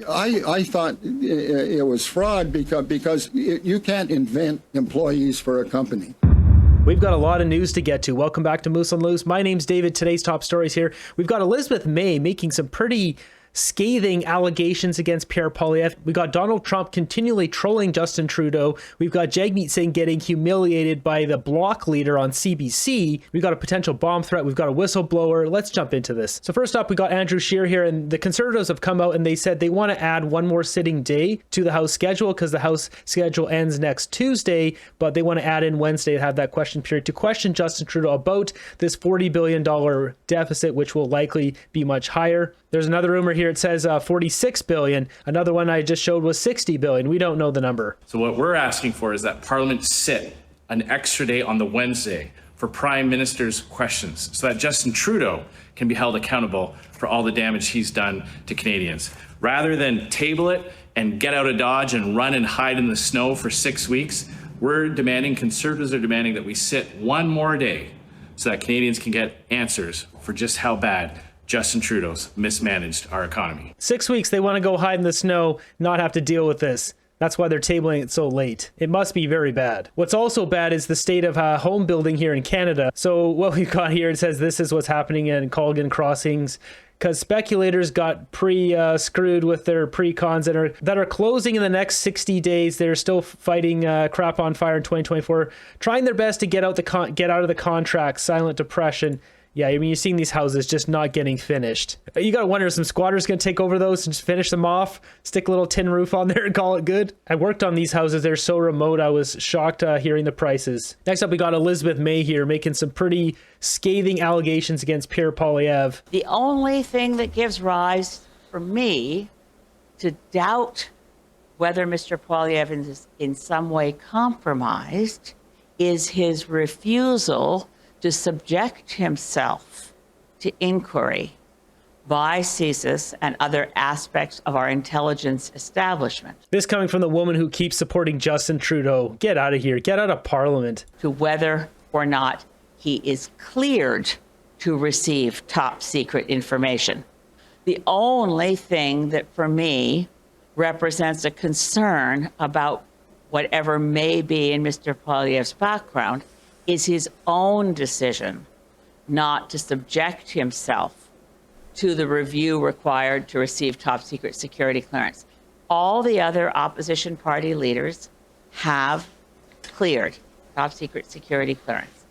I thought it was fraud because you can't invent employees for a company. We've got a lot of news to get to. Welcome back to Moose on Loose. My name's David. Today's top stories here. We've got Elizabeth May making some pretty scathing allegations against Pierre Poilievre. We got Donald Trump continually trolling Justin Trudeau. We've got Jagmeet Singh getting humiliated by the Bloc leader on CBC. We've got a potential bomb threat. We've got a whistleblower. Let's jump into this. So first up, we got Andrew Scheer here, and the Conservatives have come out and they said they want to add one more sitting day to the House schedule because the House schedule ends next Tuesday, but they want to add in Wednesday to have that question period to question Justin Trudeau about this $40 billion deficit, which will likely be much higher. There's another rumor here. It says 46 billion. Another one I just showed was 60 billion. We don't know the number. So what we're asking for is that Parliament sit an extra day on the Wednesday for Prime Minister's questions so that Justin Trudeau can be held accountable for all the damage he's done to Canadians. Rather than table it and get out of Dodge and run and hide in the snow for 6 weeks, Conservatives are demanding that we sit one more day so that Canadians can get answers for just how bad Justin Trudeau's mismanaged our economy. 6 weeks, they want to go hide in the snow, not have to deal with this. That's why they're tabling it so late. It must be very bad. What's also bad is the state of home building here in Canada. So what we've got here, it says this is what's happening in Colgan Crossings, because speculators got screwed with their pre-cons that are closing in the next 60 days. They're still fighting crap on fire in 2024, trying their best to get out of the contract. Silent depression. Yeah, I mean, you're seeing these houses just not getting finished. You got to wonder, some squatters going to take over those and just finish them off, stick a little tin roof on there and call it good? I worked on these houses. They're so remote. I was shocked hearing the prices. Next up, we got Elizabeth May here making some pretty scathing allegations against Pierre Poilievre. The only thing that gives rise for me to doubt whether Mr. Poilievre is in some way compromised is his refusal to subject himself to inquiry by CSIS and other aspects of our intelligence establishment. This coming from the woman who keeps supporting Justin Trudeau. Get out of here. Get out of Parliament. To whether or not he is cleared to receive top secret information. The only thing that for me represents a concern about whatever may be in Mr. Poilievre's background is his own decision not to subject himself to the review required to receive top secret security clearance. All the other opposition party leaders have cleared top secret security clearance.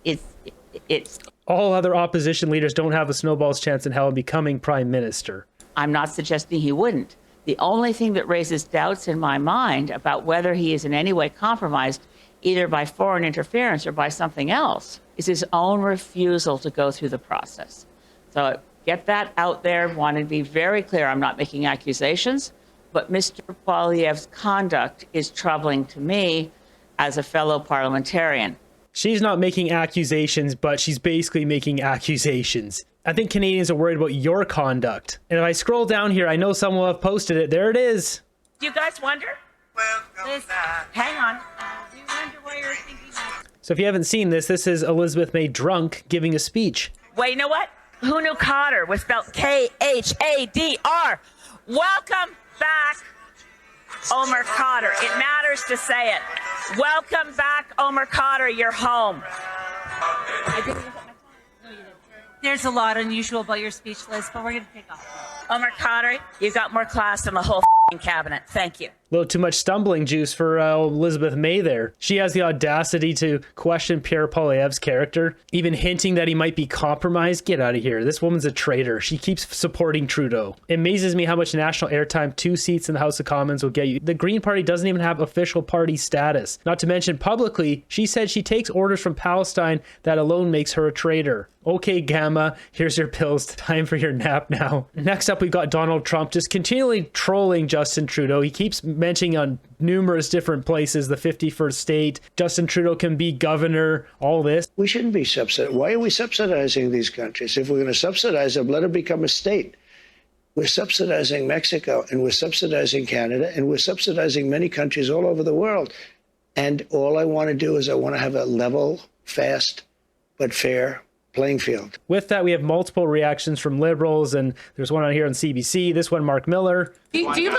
It's all other opposition leaders don't have a snowball's chance in hell of becoming prime minister. I'm not suggesting he wouldn't. The only thing that raises doubts in my mind about whether he is in any way compromised either by foreign interference or by something else, is his own refusal to go through the process. So get that out there. Want to be very clear, I'm not making accusations, but Mr. Poilievre's conduct is troubling to me as a fellow parliamentarian. She's not making accusations, but she's basically making accusations. I think Canadians are worried about your conduct. And if I scroll down here, I know someone will have posted it. There it is. Do you guys wonder? Liz, hang on. do you wonder why you're thinking that? So if you haven't seen this, this is Elizabeth May drunk giving a speech. Wait, you know what? Who knew Cotter was spelled K-H-A-D-R? Welcome back, Omar Cotter. It matters to say it. Welcome back, Omar Cotter. You're home. I didn't look at my phone. No, you didn't. There's a lot unusual about your speech, Liz, but we're going to take off. Omar Cotter, you got more class than the whole cabinet. Thank you. A little too much stumbling juice for Elizabeth May there. She has the audacity to question Pierre Poilievre's character, even hinting that he might be compromised. Get out of here. This woman's a traitor. She keeps supporting Trudeau. It amazes me how much national airtime 2 seats in the House of Commons will get you. The Green Party doesn't even have official party status. Not to mention publicly, she said she takes orders from Palestine. That alone makes her a traitor. Okay, Gamma, here's your pills. Time for your nap now. Next up, we've got Donald Trump just continually trolling Justin Trudeau. He keeps mentioning on numerous different places, the 51st state, Justin Trudeau can be governor, all this. We shouldn't be subsidizing. Why are we subsidizing these countries? If we're going to subsidize them, let them become a state. We're subsidizing Mexico, and we're subsidizing Canada, and we're subsidizing many countries all over the world. And all I want to do is I want to have a level, fast, but fair playing field. With that, we have multiple reactions from liberals, and there's one on here on CBC. This one, Mark Miller. Do you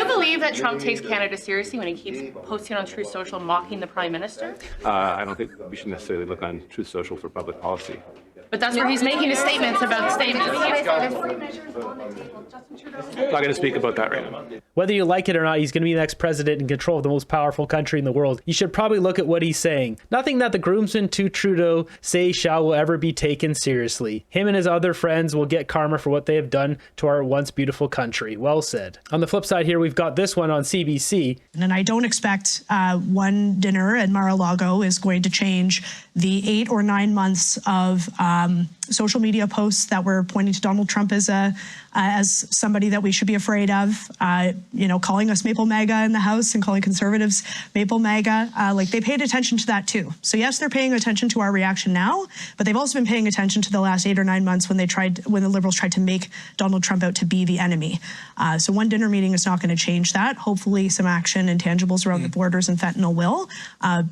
believe that Trump takes Canada seriously when he keeps posting on Truth Social mocking the Prime Minister? I don't think we should necessarily look on Truth Social for public policy. But that's where he's making his statements about statements. I'm not going to speak about that right now. Whether you like it or not, he's going to be the next president in control of the most powerful country in the world. You should probably look at what he's saying. Nothing that the groomsmen to Trudeau say shall will ever be taken seriously. Him and his other friends will get karma for what they have done to our once beautiful country. Well said. On the flip side here, we've got this one on CBC. And I don't expect one dinner at Mar-a-Lago is going to change the 8 or 9 months of social media posts that were pointing to Donald Trump as somebody that we should be afraid of, calling us Maple MAGA in the House and calling conservatives Maple MAGA. They paid attention to that too. So yes, they're paying attention to our reaction now, but they've also been paying attention to the last 8 or 9 months when the Liberals tried to make Donald Trump out to be the enemy. So one dinner meeting is not going to change that. Hopefully some action and tangibles around the borders and fentanyl will,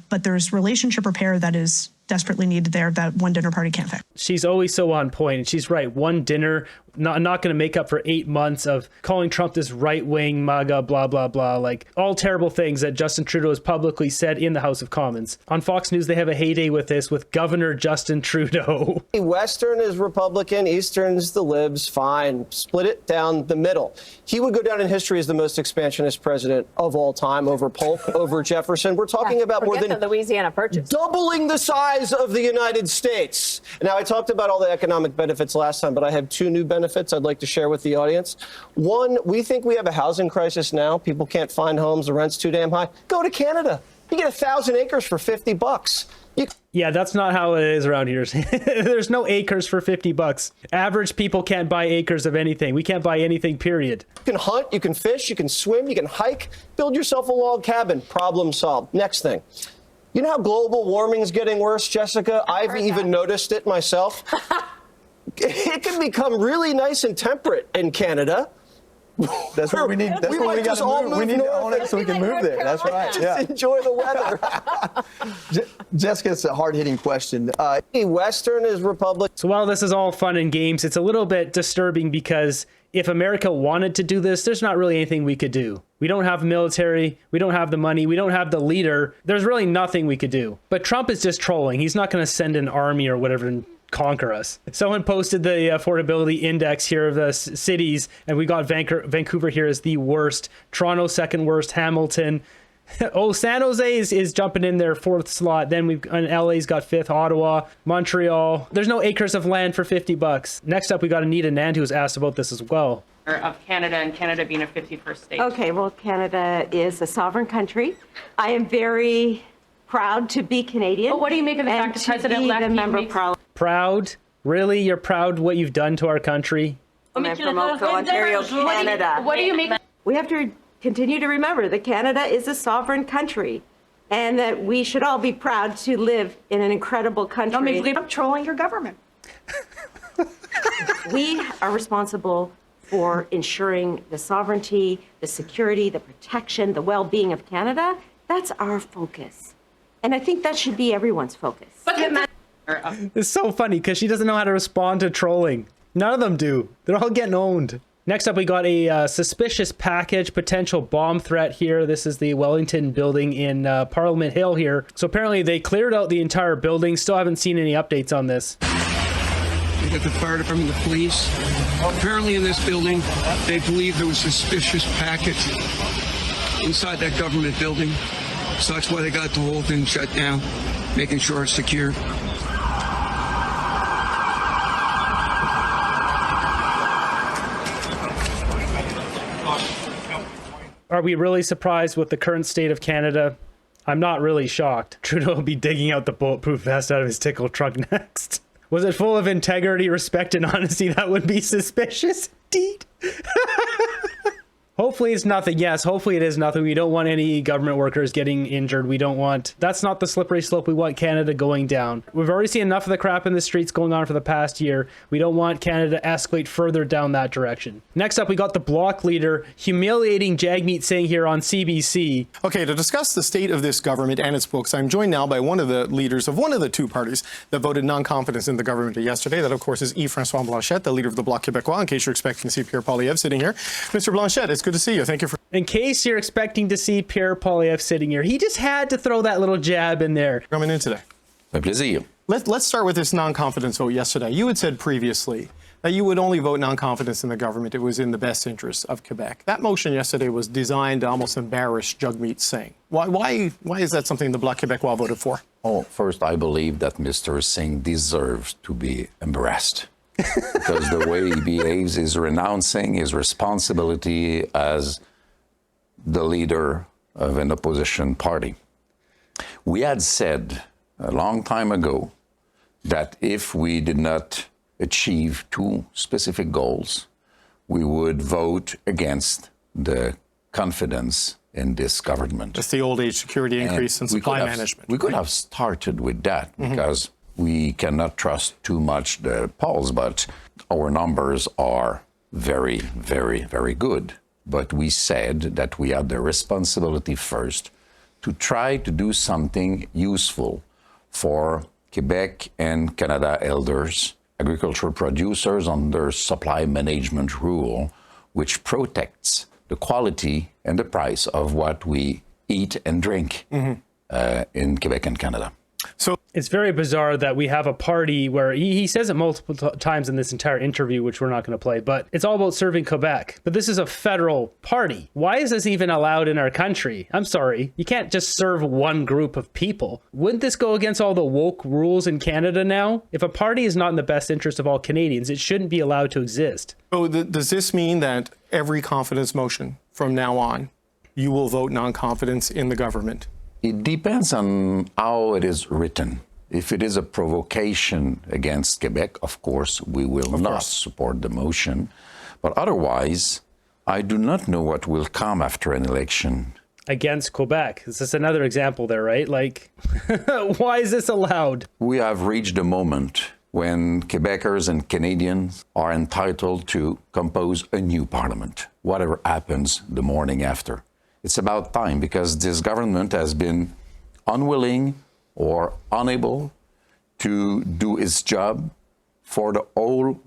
but there's relationship repair that is desperately needed there that one dinner party can't fix. She's always so on point, and she's right. One dinner not going to make up for 8 months of calling Trump this right-wing MAGA, blah, blah, blah, like all terrible things that Justin Trudeau has publicly said in the House of Commons. On Fox News, they have a heyday with this, with Governor Justin Trudeau. Western is Republican, Eastern is the Libs, fine. Split it down the middle. He would go down in history as the most expansionist president of all time, over Polk, over Jefferson. We're talking about more than the Louisiana Purchase. Doubling the size of the United States. Now, I talked about all the economic benefits last time, but I have 2 new benefits I'd like to share with the audience. One, we think we have a housing crisis now. People can't find homes. The rent's too damn high. Go to Canada. You get 1,000 acres for $50. Yeah, that's not how it is around here. There's no acres for $50. Average people can't buy acres of anything. We can't buy anything, period. You can hunt, you can fish, you can swim, you can hike, build yourself a log cabin. Problem solved. Next thing. You know how global warming is getting worse, Jessica? I've even noticed it myself. It can become really nice and temperate in Canada. That's what we need. That's what we got to move. We need to own it so we can move there. That's right. Just enjoy the weather. Jessica's a hard-hitting question. Western is Republican. So while this is all fun and games, it's a little bit disturbing because if America wanted to do this, there's not really anything we could do. We don't have military. We don't have the money. We don't have the leader. There's really nothing we could do. But Trump is just trolling. He's not going to send an army or whatever and conquer us. Someone posted the affordability index here of the cities, and we got Vancouver here as the worst. Toronto second worst. Hamilton. Oh, San Jose is jumping in their 4th slot. Then LA's got 5th. Ottawa, Montreal. There's no acres of land for $50. Next up, we got Anita Nand, who was asked about this as well. Of Canada, and Canada being a 51st state. Okay, well, Canada is a sovereign country. I am very proud to be Canadian. But what do you make of the fact that President-elect member of Parliament? Proud? Really? You're proud what you've done to our country? I'm from Oakville, Ontario, Canada. What do you make? We have to continue to remember that Canada is a sovereign country and that we should all be proud to live in an incredible country. Don't make believe I'm trolling your government. We are responsible for ensuring the sovereignty, the security, the protection, the well-being of Canada. That's our focus. And I think that should be everyone's focus. It's so funny because she doesn't know how to respond to trolling. None of them do. They're all getting owned. Next up, we got a suspicious package, potential bomb threat here. This is the Wellington building in Parliament Hill here. So apparently they cleared out the entire building. Still haven't seen any updates on this. We got the fire department, the police. Apparently in this building, they believe there was a suspicious package inside that government building. So that's why they got the whole thing shut down, making sure it's secure. Are we really surprised with the current state of Canada? I'm not really shocked. Trudeau will be digging out the bulletproof vest out of his tickle trunk next. Was it full of integrity, respect, and honesty? That would be suspicious indeed. Hopefully it's nothing. Yes, hopefully it is nothing. We don't want any government workers getting injured. We don't want, that's not the slippery slope we want Canada going down. We've already seen enough of the crap in the streets going on for the past year. We don't want Canada to escalate further down that direction. Next up, we got the Bloc leader humiliating Jagmeet Singh here on CBC. Okay, to discuss the state of this government and its books, I'm joined now by one of the leaders of one of the two parties that voted non-confidence in the government yesterday. That, of course, is Yves-François Blanchet, the leader of the Bloc Québécois, in case you're expecting to see Pierre Poilievre sitting here. Mr. Blanchet, it's good to see you. Thank you for... In case you're expecting to see Pierre Poilievre sitting here, he just had to throw that little jab in there. Coming in today. Un plaisir. Let's start with this non-confidence vote yesterday. You had said previously that you would only vote non-confidence in the government. It was in the best interest of Quebec. That motion yesterday was designed to almost embarrass Jagmeet Singh. Why is that something the Bloc Québécois voted for? Oh, first, I believe that Mr. Singh deserves to be embarrassed because the way he behaves is renouncing his responsibility as the leader of an opposition party. We had said a long time ago that if we did not achieve two specific goals, we would vote against the confidence in this government. That's the old age security increase and supply management. We could have started with that because we cannot trust too much the polls, but our numbers are very, very, very good. But we said that we had the responsibility first to try to do something useful for Quebec and Canada elders, agricultural producers under supply management rule, which protects the quality and the price of what we eat and drink in Quebec and Canada. So it's very bizarre that we have a party where he says it multiple times in this entire interview, which we're not going to play, but it's all about serving Quebec. But this is a federal party. Why is this even allowed in our country? I'm sorry. You can't just serve one group of people. Wouldn't this go against all the woke rules in Canada now? If a party is not in the best interest of all Canadians, it shouldn't be allowed to exist. So does this mean that every confidence motion from now on, you will vote non-confidence in the government? It depends on how it is written. If it is a provocation against Quebec, of course, we will not support the motion. But otherwise, I do not know what will come after an election. Against Quebec. This is another example there, right? Like, why is this allowed? We have reached a moment when Quebecers and Canadians are entitled to compose a new parliament, whatever happens the morning after. It's about time because this government has been unwilling or unable to do its job for the whole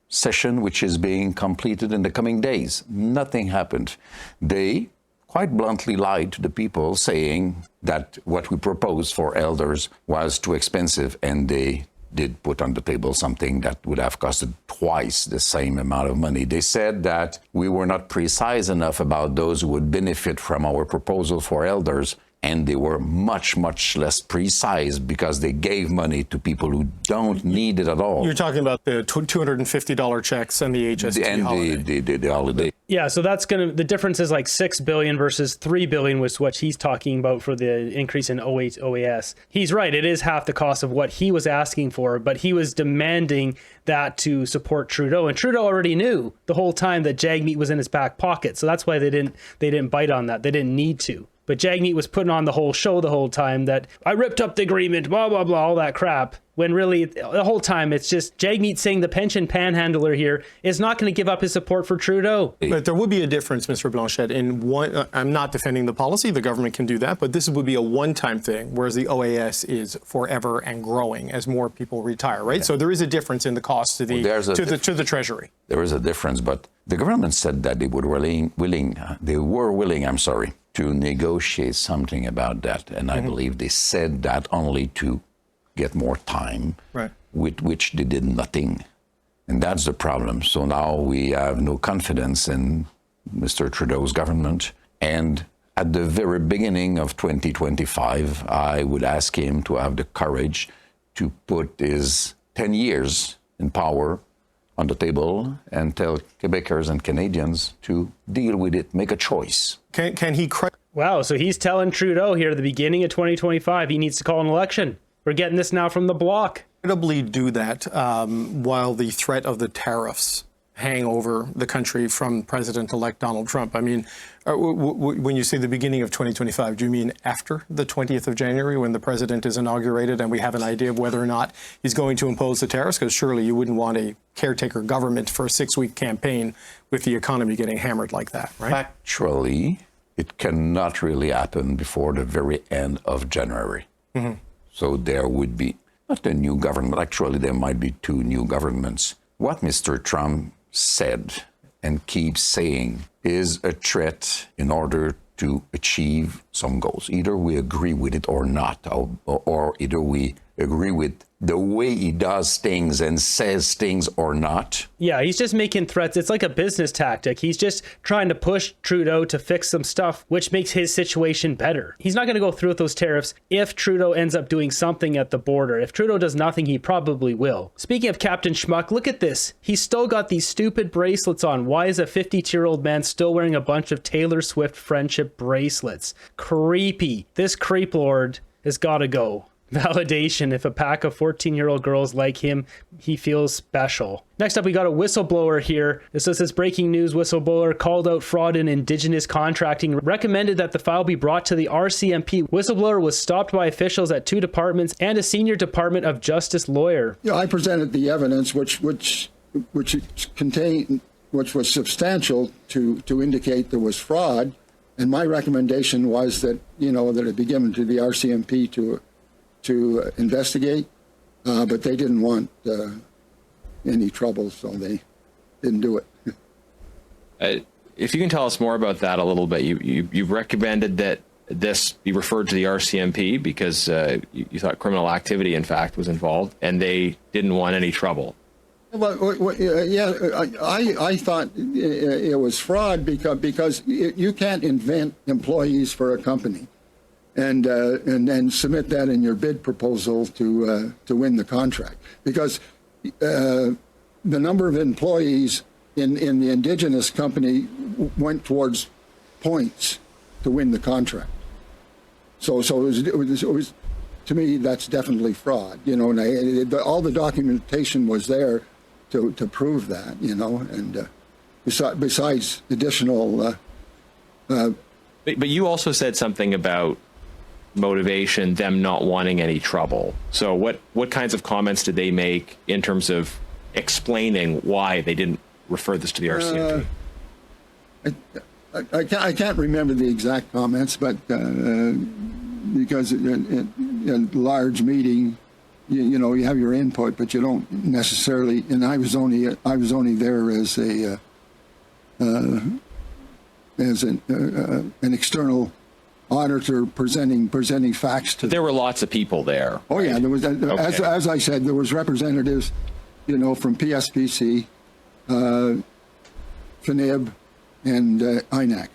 session, which is being completed in the coming days. Nothing happened. They quite bluntly lied to the people, saying that what we proposed for elders was too expensive, and they did put on the table something that would have costed twice the same amount of money. They said that we were not precise enough about those who would benefit from our proposal for elders, and they were much, much less precise because they gave money to people who don't need it at all. You're talking about the $250 checks and the HST holiday. The holiday. Yeah, so that's the difference is like $6 billion versus $3 billion was what he's talking about for the increase in OAS. He's right, it is half the cost of what he was asking for, but he was demanding that to support Trudeau, and Trudeau already knew the whole time that Jagmeet was in his back pocket, so that's why they didn't bite on that. They didn't need to. But Jagmeet was putting on the whole show the whole time that I ripped up the agreement, blah, blah, blah, all that crap. When really, the whole time, it's just Jagmeet Singh, the pension panhandler here, is not going to give up his support for Trudeau. But there would be a difference, Mr. Blanchet, in one, I'm not defending the policy, the government can do that, but this would be a one-time thing, whereas the OAS is forever and growing as more people retire, right? Yeah. So there is a difference in the cost to the, to the Treasury. There is a difference, but the government said that they were willing to negotiate something about that. And I believe they said that only to get more time, with which they did nothing. And that's the problem. So now we have no confidence in Mr. Trudeau's government. And at the very beginning of 2025, I would ask him to have the courage to put his 10 years in power on the table and tell Quebecers and Canadians to deal with it, make a choice. Can he... Wow, so he's telling Trudeau here at the beginning of 2025 he needs to call an election. We're getting this now from the Bloc. Incredibly do that while the threat of the tariffs hang over the country from President-elect Donald Trump. I mean, when you say the beginning of 2025, do you mean after the 20th of January when the president is inaugurated and we have an idea of whether or not he's going to impose the tariffs? Because surely you wouldn't want a caretaker government for a 6-week campaign with the economy getting hammered like that, right? Actually, it cannot really happen before the very end of January. Mm-hmm. So there would be not a new government. Actually, there might be 2 new governments. What Mr. Trump said and keeps saying is a threat in order to achieve some goals. Either we agree with it or not, or either we agree with the way he does things and says things or not. Yeah, he's just making threats. It's like a business tactic. He's just trying to push Trudeau to fix some stuff, which makes his situation better. He's not going to go through with those tariffs if Trudeau ends up doing something at the border. If Trudeau does nothing, he probably will. Speaking of Captain Schmuck, look at this. He's still got these stupid bracelets on. Why is a 52-year-old man still wearing a bunch of Taylor Swift friendship bracelets? Creepy. This creep lord has got to go. Validation. If a pack of 14-year-old girls like him, he feels special. Next up, we got a whistleblower here. This is this breaking news. Whistleblower called out fraud in Indigenous contracting, recommended that the file be brought to the RCMP. Whistleblower was stopped by officials at 2 departments and a senior Department of Justice lawyer. Yeah, I presented the evidence which contained, which was substantial to indicate there was fraud, and my recommendation was that that it be given to the RCMP to investigate, but they didn't want any trouble, so they didn't do it. If you can tell us more about that a little bit, you recommended that this be referred to the RCMP because you thought criminal activity, in fact, was involved, and they didn't want any trouble. Well, yeah, I thought it was fraud because you can't invent employees for a company and then submit that in your bid proposal to win the contract, because the number of employees in the Indigenous company went towards points to win the contract. So it was to me, that's definitely fraud, and all the documentation was there to prove that, and besides additional. But you also said something about motivation, them not wanting any trouble. So what kinds of comments did they make in terms of explaining why they didn't refer this to the RCMP? I can't remember the exact comments, but because in a large meeting, you have your input, but you don't necessarily. And I was only there as an external auditor presenting facts to. There were lots of people there. Oh yeah, there was. Okay. As I said, there was representatives, from PSPC, FNIB, and INAC.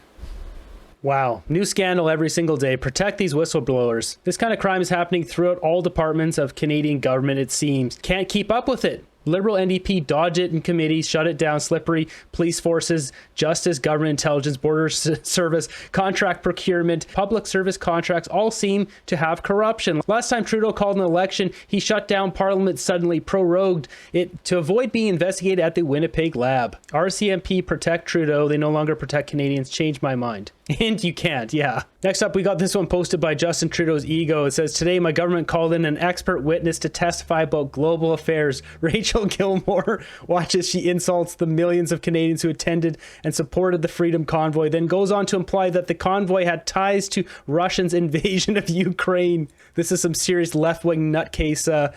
Wow. New scandal every single day. Protect these whistleblowers. This kind of crime is happening throughout all departments of Canadian government, it seems. Can't keep up with it. Liberal NDP dodge it in committee, shut it down, slippery police forces, justice, government intelligence, border service, contract procurement, public service contracts all seem to have corruption. Last time Trudeau called an election, he shut down Parliament, suddenly prorogued it to avoid being investigated at the Winnipeg lab. RCMP protect Trudeau. They no longer protect Canadians. Change my mind. And you can't, yeah. Next up, we got this one posted by Justin Trudeau's ego. It says, today my government called in an expert witness to testify about global affairs. Rachel Gilmore watches she insults the millions of Canadians who attended and supported the Freedom Convoy, then goes on to imply that the convoy had ties to Russia's invasion of Ukraine. This is some serious left-wing nutcase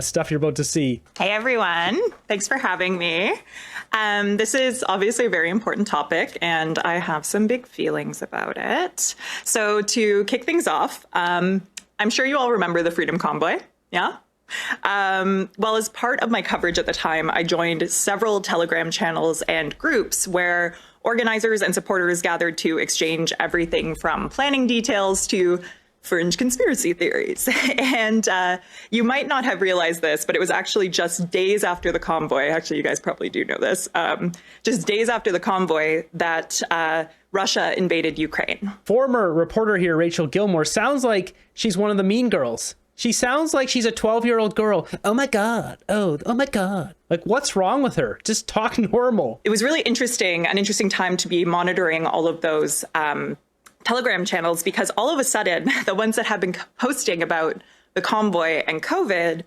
stuff you're about to see. Hey everyone, thanks for having me. This is obviously a very important topic and I have some big feelings about it. So to kick things off, I'm sure you all remember the Freedom Convoy, yeah? Well, as part of my coverage at the time, I joined several Telegram channels and groups where organizers and supporters gathered to exchange everything from planning details to fringe conspiracy theories. And you might not have realized this, but it was actually just days after the convoy. Actually, you guys probably do know this. Just days after the convoy that Russia invaded Ukraine. Former reporter here, Rachel Gilmore, sounds like she's one of the mean girls. She sounds like she's a 12-year-old girl. Oh my God. Oh my God. Like, what's wrong with her? Just talk normal. It was really interesting, an interesting time to be monitoring all of those Telegram channels, because all of a sudden, the ones that have been posting about the convoy and COVID,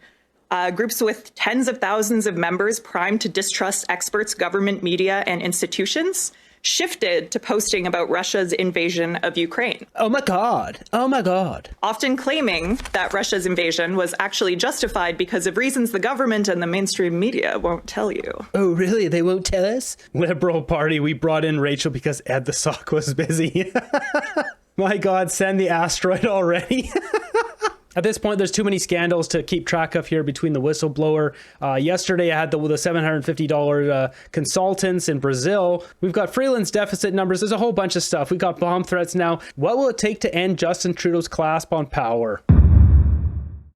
groups with tens of thousands of members primed to distrust experts, government, media, and institutions, shifted to posting about Russia's invasion of Ukraine. Oh my God. Oh my God. Often claiming that Russia's invasion was actually justified because of reasons the government and the mainstream media won't tell you. Oh, really? They won't tell us? Liberal Party, we brought in Rachel because Ed the Sock was busy. My God, send the asteroid already. At this point, there's too many scandals to keep track of here between the whistleblower. Yesterday, I had the $750 consultants in Brazil. We've got freelance deficit numbers. There's a whole bunch of stuff. We've got bomb threats now. What will it take to end Justin Trudeau's clasp on power?